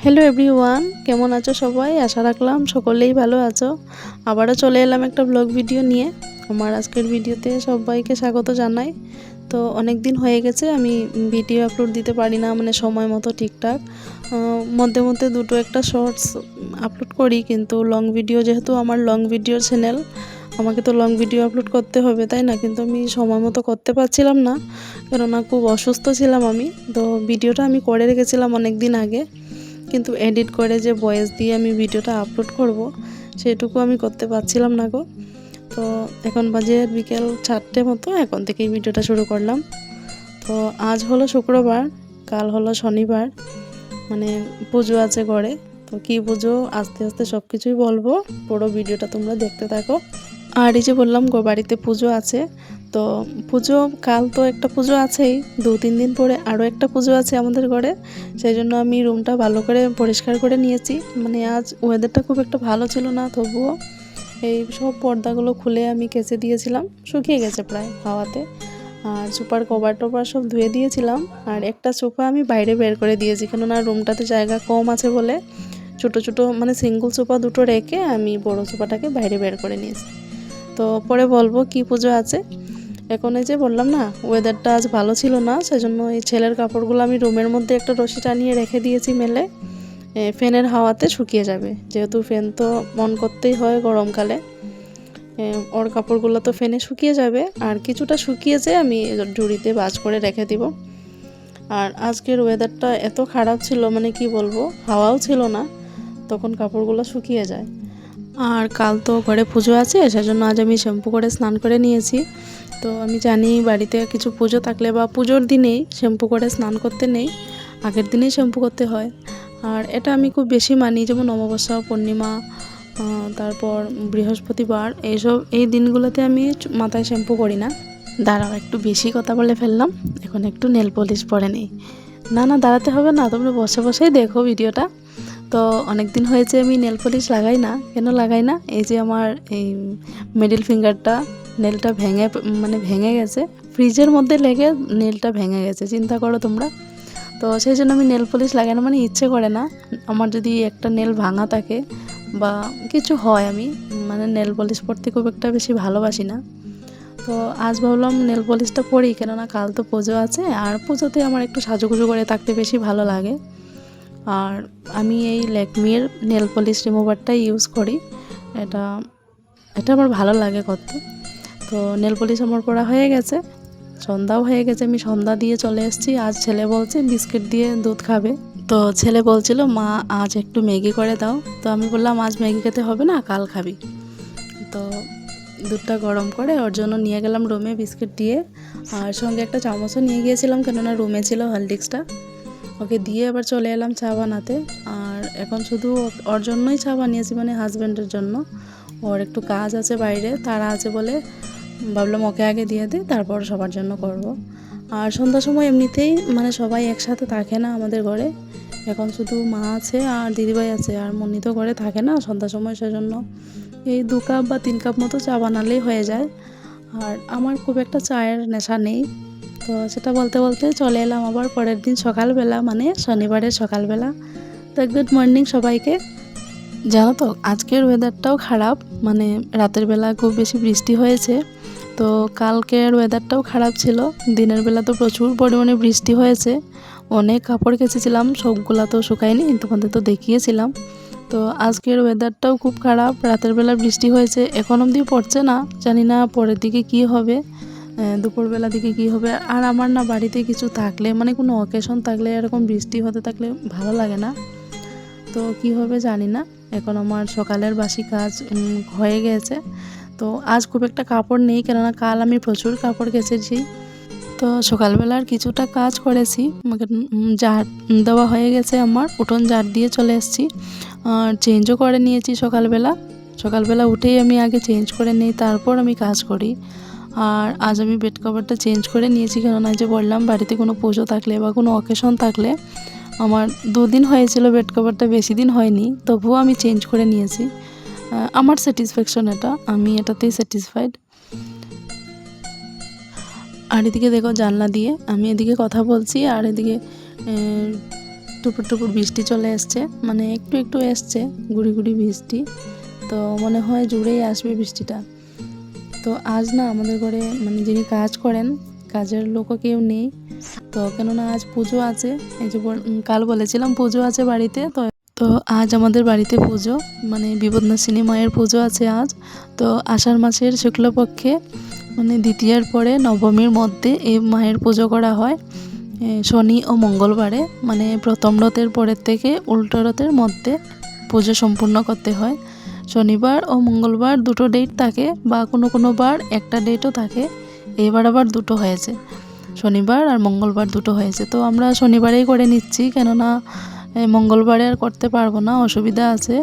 Hello everyone, কেমন আছো সবাই? আশা রাখলাম সকলেই ভালো আছো। আবারও চলে এলাম একটা ব্লগ ভিডিও নিয়ে। আমার আজকের ভিডিওতে সবাইকে স্বাগত জানাই। তো অনেক দিন হয়ে গেছে আমি ভিডিও আপলোড দিতে পারি না, মানে সময় মতো ঠিকঠাক। মধ্যে মধ্যে দুটো একটা শর্টস আপলোড করি, কিন্তু লং ভিডিও, যেহেতু আমার লং ভিডিওর চ্যানেল, আমাকে তো লং ভিডিও আপলোড করতে হবে, তাই না? কিন্তু আমি সময় মতো করতে পারছিলাম না, কেননা খুব অসুস্থ ছিলাম আমি। তো ভিডিওটা আমি করে রেখেছিলাম অনেক দিন আগে, কিন্তু এডিট করে যে ভয়েস দিয়ে আমি ভিডিওটা আপলোড করব, সেটুকু আমি করতে পারছিলাম না গো। তো এখন বাজে বিকেল 4টে মতো, এখন থেকেই ভিডিওটা শুরু করলাম। তো আজ হলো শুক্রবার, কাল হলো শনিবার, মানে পুজো আছে ঘরে। তো কী পুজো, আস্তে আস্তে সব কিছুই বলবো, পুরো ভিডিওটা তোমরা দেখতে থাকো। আর এই যে বললাম গো, বাড়িতে পুজো আছে। তো পুজো, কাল তো একটা পুজো আছেই, 2-3 দিন পরে আরও একটা পুজো আছে আমাদের ঘরে। সেই জন্য আমি রুমটা ভালো করে পরিষ্কার করে নিয়েছি। মানে আজ ওয়েদারটা খুব একটা ভালো ছিল না, তবুও এই সব পর্দাগুলো খুলে আমি কেচে দিয়েছিলাম, শুকিয়ে গেছে প্রায় হাওয়াতে। আর সোফার কভার টভার সব ধুয়ে দিয়েছিলাম। আর একটা সোফা আমি বাইরে বের করে দিয়েছি, কেননা রুমটাতে জায়গা কম আছে বলে। ছোটো ছোটো মানে সিঙ্গল সোফা দুটো রেখে আমি বড়ো সোফাটাকে বাইরে বের করে নিয়েছি। তো পরে বলবো কি পুজো আছে। এখন এই যে বললাম না, ওয়েদারটা আজ ভালো ছিল না, সেজন্য এই ছেলের কাপড়গুলো আমি রুমের মধ্যে একটা রশি টানিয়ে রেখে দিয়েছি মেলে। ফ্যানের হাওয়াতে শুকিয়ে যাবে, যেহেতু ফ্যান তো অন করতেই হয় গরমকালে। ওর কাপড়গুলো তো ফ্যানে শুকিয়ে যাবে, আর কিছুটা শুকিয়েছে আমি ঝুড়িতে ভাঁজ করে রেখে দিব। আর আজকের ওয়েদারটা এত খারাপ ছিল, মানে কি বলবো, হাওয়াও ছিল না, তখন কাপড়গুলো শুকিয়ে যায়। আর কাল তো ঘরে পুজো আছে, সেজন্য আজ আমি শ্যাম্পু করে স্নান করে নিয়েছি। তো আমি জানি বাড়িতে কিছু পুজো থাকলে বা পুজোর দিনেই শ্যাম্পু করে স্নান করতে নেই, আগের দিনেই শ্যাম্পু করতে হয়। আর এটা আমি খুব বেশি মানি, যেমন অমাবস্যা, পূর্ণিমা, তারপর বৃহস্পতিবার, এই দিনগুলোতে আমি মাথায় শ্যাম্পু করি না। দাঁড়াও, একটু বেশি কথা বলে ফেললাম, এখন একটু নেল পলিশ পরে নিই। না না, দাঁড়াতে হবে না, তোমরা বসে বসেই দেখো ভিডিওটা। তো অনেক দিন হয়েছে আমি নেল পলিশ লাগাই না। কেন লাগাই না? এই যে আমার এই মিডল ফিঙ্গারটা, নেলটা ভেঙে গেছে, ফ্রিজের মধ্যে লেগে নেলটা ভেঙে গেছে, চিন্তা করো তোমরা। তো সেই জন্য আমি নেল পলিশ লাগাই না, মানে ইচ্ছে করে না। আমার যদি একটা নেল ভাঙা থাকে বা কিছু হয়, আমি মানে নেল পলিশ পরতে খুব একটা বেশি ভালোবাসি না। তো আজ ভাবলাম নেল পলিশটা পরি, কেননা কাল তো পুজো আছে, আর পুজোতে আমার একটু সাজুগুজু করে থাকতে বেশি ভালো লাগে। আর আমি এই ল্যাকমির নেল পলিশ রিমুভারটাই ইউজ করি। এটা এটা আমার ভালো লাগে করতে। তো নেল পলিশ আমার পরা হয়ে গেছে, সন্ধ্যাও হয়ে গেছে, আমি সন্ধ্যা দিয়ে চলে এসেছি। আজ ছেলে বলছে বিস্কিট দিয়ে দুধ খাবে। তো ছেলে বলছিল মা আজ একটু ম্যাগি করে দাও। তো আমি বললাম আজ ম্যাগি খেতে হবে না, কাল খাবি। তো দুধটা গরম করে ওর জন্য নিয়ে গেলাম রুমে বিস্কিট দিয়ে, আর সঙ্গে একটা চামচও নিয়ে গিয়েছিলাম, কেননা রুমে ছিল হরলিক্সটা। ওকে দিয়ে আবার চলে এলাম চা বানাতে। আর এখন শুধু ওর জন্যই চা বানিয়েছি, মানে হাজব্যান্ডের জন্য। ওর একটু কাজ আছে বাইরে, তারা আছে বলে ভাবলাম ওকে আগে দিয়ে দিই, তারপর সবার জন্য করব। আর সন্ধ্যার সময় এমনিতেই মানে সবাই একসাথে থাকে না আমাদের ঘরে, এখন শুধু মা আছে আর দিদিভাই আছে, আর মনি তো ঘরে থাকে না সন্ধ্যার সময়, সেজন্য এই 2 কাপ বা 3 কাপ মতো চা বানালেই হয়ে যায়। আর আমার খুব একটা চায়ের নেশা নেই। তো সেটা বলতে বলতে চলে এলাম আবার পরের দিন সকালবেলা, মানে শনিবারের সকালবেলা। তো গুড মর্নিং সবাইকে। জানো তো আজকের ওয়েদারটাও খারাপ, মানে রাতের বেলা খুব বেশি বৃষ্টি হয়েছে। তো কালকের ওয়েদারটাও খারাপ ছিল, দিনের বেলা তো প্রচুর পরিমাণে বৃষ্টি হয়েছে। অনেক কাপড় কেচেছিলাম, সবগুলা তো শুকায়নি, তোমাদের তো দেখিয়েছিলাম। তো আজকের ওয়েদারটাও খুব খারাপ, রাতের বেলা বৃষ্টি হয়েছে, এখন অবধি পড়ছে না, জানি না পরের দিকে কি হবে, দুপুরবেলা দিকে কি হবে। আর আমার না বাড়িতে কিছু থাকলে, মানে কোনো অকেশন থাকলে, এরকম বৃষ্টি হতে থাকলে ভালো লাগে না। তো কি হবে জানি না। এখন আমার সকালের বাসি কাজ হয়ে গেছে। তো আজ খুব একটা কাপড় নেই, কেননা কাল আমি প্রচুর কাপড় কেচেছি। তো সকালবেলার কিছুটা কাজ করেছি, ঝাড় দেওয়া হয়ে গেছে, আমার উঠোন ঝাড় দিয়ে চলে এসেছি। আর চেঞ্জও করে নিয়েছি সকালবেলা উঠেই আমি আগে চেঞ্জ করে নিই, তারপর আমি কাজ করি। আর আজ আমি বেড কভারটা চেঞ্জ করে নিয়েছি, কেননা যে বললাম বাড়িতে কোনো পুজো থাকলে বা কোনো অকেশন থাকলে, আমার 2 দিন হয়েছিল বেড কভারটা, বেশি দিন হয়নি, তবুও আমি চেঞ্জ করে নিয়েছি। আমার স্যাটিসফ্যাকশন এটা, আমি এটাতেই স্যাটিসফাইড। আর এদিকে দেখো জানলা দিয়ে আমি এদিকে কথা বলছি, আর এদিকে টুপুর টুপুর বৃষ্টি চলে এসছে, মানে একটু একটু এসছে গুড়ি গুড়ি বৃষ্টি। তো মনে হয় জুড়েই আসবে বৃষ্টিটা। তো আজ না আমাদের ঘরে মানে যিনি কাজ করেন কাজের লোকও কেউ নেই। তো কেননা আজ পুজো আছে, এই যে কাল বলেছিলাম পুজো আছে বাড়িতে। তো তো আজ আমাদের বাড়িতে পুজো, মানে বিপদনাশিনী মায়ের পুজো আছে আজ। তো আষাঢ় মাসের শুক্লপক্ষে মানে দ্বিতীয়ার পরে নবমীর মধ্যে এই মায়ের পুজো করা হয় শনি ও মঙ্গলবারে, মানে প্রথম রথের পরের থেকে উল্টো রথের মধ্যে পুজো সম্পূর্ণ করতে হয়। শনিবার ও মঙ্গলবার দুটো ডেট থাকে, বা কোনো বার একটা ডেটও থাকে। এবার আবার দুটো হয়েছে, শনিবার আর মঙ্গলবার দুটো হয়েছে। তো আমরা শনিবারেই করে নিচ্ছি, কেননা মঙ্গলবারে আর করতে পারবো না, অসুবিধা আছে।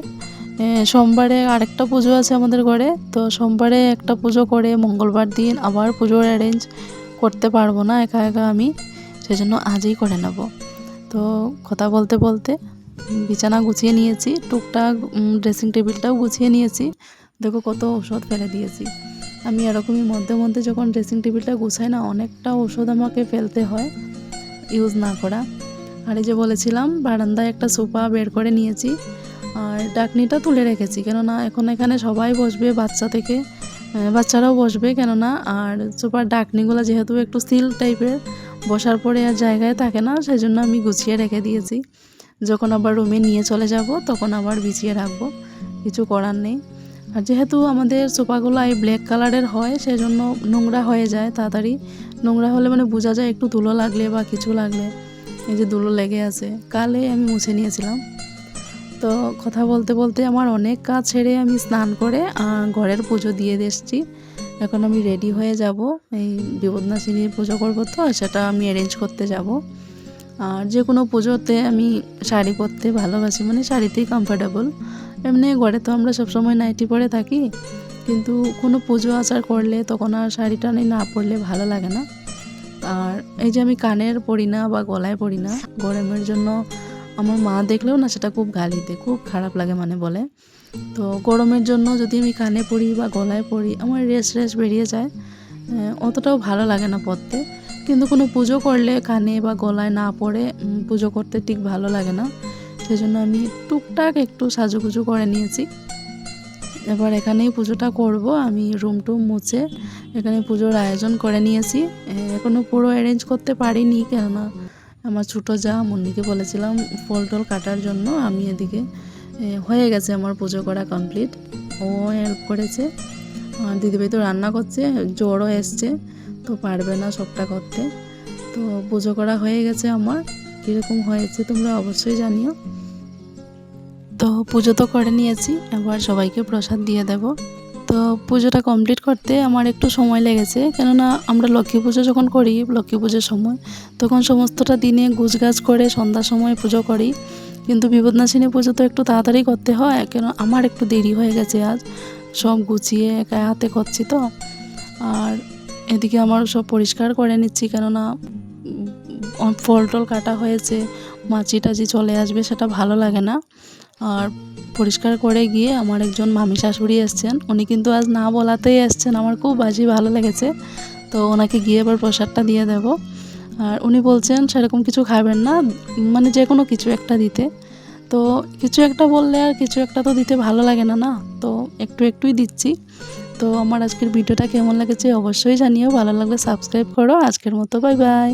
সোমবারে আরেকটা পুজো আছে আমাদের ঘরে, তো সোমবারে একটা পুজো করে মঙ্গলবার দিন আবার পুজোর অ্যারেঞ্জ করতে পারবো না একা একা আমি, সেজন্য আজই করে নেব। তো কথা বলতে বলতে বিছানা গুছিয়ে নিয়েছি, টুকটাক ড্রেসিং টেবিলটাও গুছিয়ে নিয়েছি। দেখো কত ওষুধ ফেলে দিয়েছি আমি। এরকমই মধ্যে মধ্যে যখন ড্রেসিং টেবিলটা গুছাই না, অনেকটা ওষুধ আমাকে ফেলতে হয় ইউজ না করা। আর এই যে বলেছিলাম বারান্দায় একটা সোফা বের করে নিয়েছি, আর ডাকনিটা তুলে রেখেছি, কেননা এখন এখানে সবাই বসবে, বাচ্চা থেকে বাচ্চারাও বসবে কেননা। আর সোফার ডাকনিগুলো যেহেতু একটু স্টিল টাইপের, বসার পরে আর জায়গায় থাকে না, সেই জন্য আমি গুছিয়ে রেখে দিয়েছি। যখন আবার রুমে নিয়ে চলে যাব তখন আবার বিছিয়ে রাখবো, কিছু করার নেই। আর যেহেতু আমাদের সোফাগুলো এই ব্ল্যাক কালারের হয়, সেজন্য নোংরা হয়ে যায় তাড়াতাড়ি। নোংরা হলে মানে বোঝা যায় একটু ধুলো লাগলে বা কিছু লাগলে। এই যে ধুলো লেগে আছে, কালে আমি মুছে নিয়েছিলাম। তো কথা বলতে বলতে আমার অনেক কাজ ছেড়ে আমি স্নান করে ঘরের পুজো দিয়ে এসেছি। এখন আমি রেডি হয়ে যাব, এই বিপদনাশিনীর পুজো করবো, তো সেটা আমি অ্যারেঞ্জ করতে যাব। আর যে কোনো পুজোতে আমি শাড়ি পরতে ভালোবাসি, মানে শাড়িতেই কমফোর্টেবল। এমনি ঘরে তো আমরা সবসময় নাইটি পরে থাকি, কিন্তু কোনো পুজো আচার করলে তখন আর শাড়িটা না পরলে ভালো লাগে না। আর এই যে আমি কানের পরি না বা গলায় পরি না, গরমের জন্য আমার মা দেখলেও না সেটা খুব গালি দেয়, খুব খারাপ লাগে মানে বলে। তো গরমের জন্য যদি আমি কানে পরি বা গলায় পরি আমার রেশ বেরিয়ে যায়, অতটাও ভালো লাগে না পরতে। কিন্তু কোনো পুজো করলে কানে বা গলায় না পরে পুজো করতে ঠিক ভালো লাগে না, সেজন্য আমি টুকটাক একটু সাজুগুজু করে নিয়েছি। এবার এখানেই পুজোটা করব। আমি রুম টুম মুছে এখানে পুজোর আয়োজন করে নিয়েছি। এখনও পুরো অ্যারেঞ্জ করতে পারিনি, কেননা আমার ছোটো যা মুন্নিকে বলেছিলাম ফল টল কাটার জন্য। আমি এদিকে হয়ে গেছে আমার পুজো করা কমপ্লিট, ও হেল্প করেছে। আর দিদিভাই তো রান্না করছে, জ্বরও এসছে, তো পারবে না সবটা করতে। তো পুজো করা হয়ে গেছে আমার। কীরকম হয়েছে তোমরা অবশ্যই জানিও। তো পুজো তো করে নিয়েছি, এবার সবাইকে প্রসাদ দিয়ে দেব। তো পুজোটা কমপ্লিট করতে আমার একটু সময় লেগেছে, কেননা আমরা লক্ষ্মী পুজো যখন করি, লক্ষ্মী পুজোর সময় তখন সমস্তটা দিনে গুছগাছ করে সন্ধ্যার সময় পুজো করি। কিন্তু বিপদনাশিনী পুজো তো একটু তাড়াতাড়ি করতে হয়, কেন আমার একটু দেরি হয়ে গেছে আজ, সব গুছিয়ে একা হাতে করছি তো। আর এদিকে আমার সব পরিষ্কার করে নিচ্ছি, কেননা ফল টল কাটা হয়েছে, মাছি টাছি চলে আসবে, সেটা ভালো লাগে না। আর পরিষ্কার করে গিয়ে আমার একজন মামি শাশুড়ি এসছেন, উনি কিন্তু আজ না বলাতেই এসছেন, আমার খুব ভালো লেগেছে। তো ওনাকে গিয়ে এবার প্রসাদটা দিয়ে দেব। আর উনি বলছেন সেরকম কিছু খাবেন না, মানে যে কোনো কিছু একটা দিতে। তো কিছু একটা বললে আর কিছু একটা তো দিতে ভালো লাগে না, না তো একটুই দিচ্ছি। তো আমার আজকের ভিডিওটা কেমন লেগেছে অবশ্যই জানিও, ভালো লাগলে সাবস্ক্রাইব করো। আজকের মতো বাই বাই।